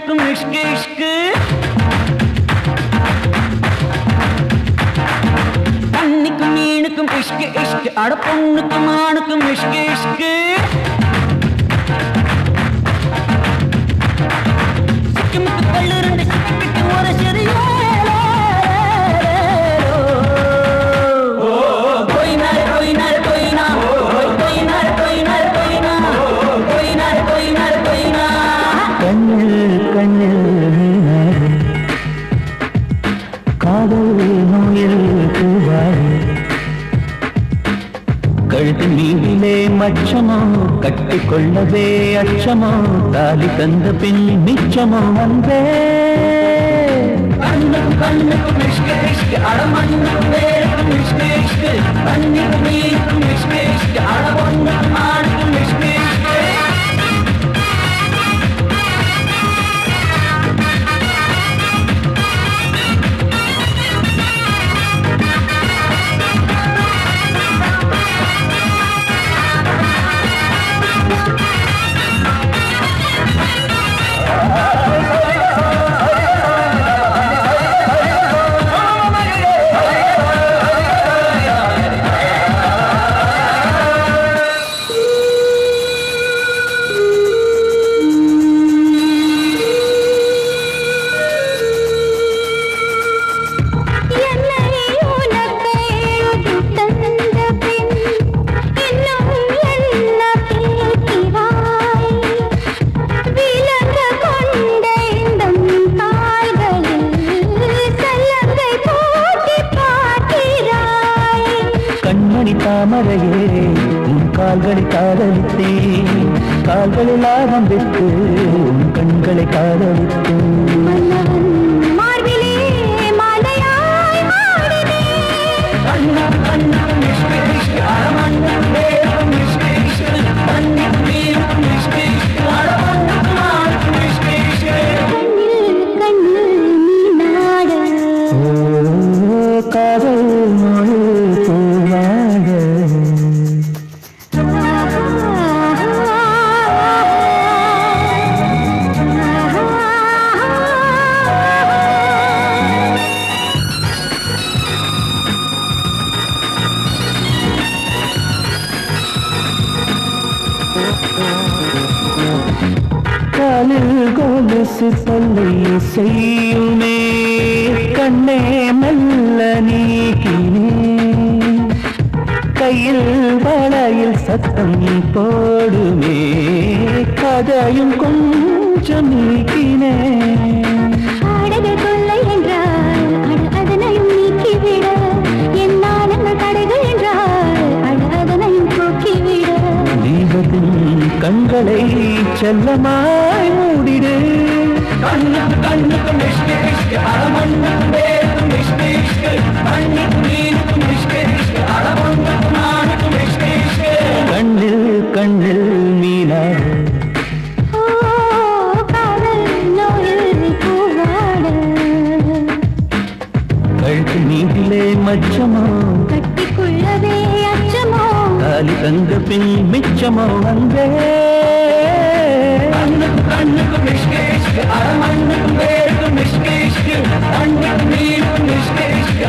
மீனுக்கும் இஷ்கு இஷ்கு தண்ணிக்கும் மீனுக்கும் இஷ்கு இஷ்கு அட பொண்ணுக்கும் ஆணுக்கும் இஷ்கு இஷ்கு சிக்கிமுக்கு கல்லு ரெண்டு சிக்கிட்டு ஒரு சிறிய கழுத்து நீடிலே மச்சமோ கட்டிக்கொள்ளவே அச்சமோ தாலி தந்த பின் மிச்சமோ வந்தே கண்ணுக்கு கண்ணுக்கும் இஷ்கு இஷ்கு அடமண்ணுக்கும் வேறுக்கும் இஷ்கு இஷ்கு கண்ணுக்கும் நீருக்கும் இஷ்கு இஷ்கு அடமண்ணுக்கும் ஆணுக்கும் இஷ்கு இஷ்கு தாமரையே உன் கால்களை காதலித்தேன் கால்களில் ஆரம் விட்டு உன் கண்களை காதலித்தேன் மார்பிலே மாலையாய் மாடினேன் கண்ணம் கண்ணம் இஷ்கு இஷ்கு அடமண்ணும் வேறும் இஷ்கு இஷ்கு கண்ணும் நீரும் இஷ்கு இஷ்கு அடமண்ணும் ஆடும் இஷ்கு இஷ்கு கண்ணில் நீ நாட காதல் மொழி காலில் கொலுசு தொல்லை செய்யுமே கண்ணே மெல்ல நீக்கினே கையில் வளையில் சத்தம் போடுமே கதையும் கொஞ்சம் நீக்கினே ஆடகள் கொல்லை என்றால் அதனையும் நீக்கிவிட என்னால் தடைகள் என்றால் அதனையும் போக்கிவிட தீபத்தின் கண்களை செல்லமாய் மூடிடு கண்ணுக்கு கண்ணுக்கும் இஷ்கு இஷ்கு அடமண்ணுக்கும் வேறுக்கும் இஷ்கு இஷ்கு கண்ணுக்கும் நீருக்கும் இஷ்கு இஷ்கு அடமண்ணுக்கும் ஆணுக்கும் இஷ்கு இஷ்கு கண்ணில் கண்ணில் மீனாக காதல் நோயில் பூவாட கழுத்து நீதிலே மச்சமோ கட்டிக்கொள்ளவே அச்சமோ தாலி தந்த பின் மிச்சமோ வந்தே கண்ணுக்கும் இஷ்கு இஷ்கு அடமண்ணுக்கும் வேறுக்கும் இஷ்கு இஷ்கு கண்ணுக்கும் நீருக்கும் இஷ்கு இஷ்கு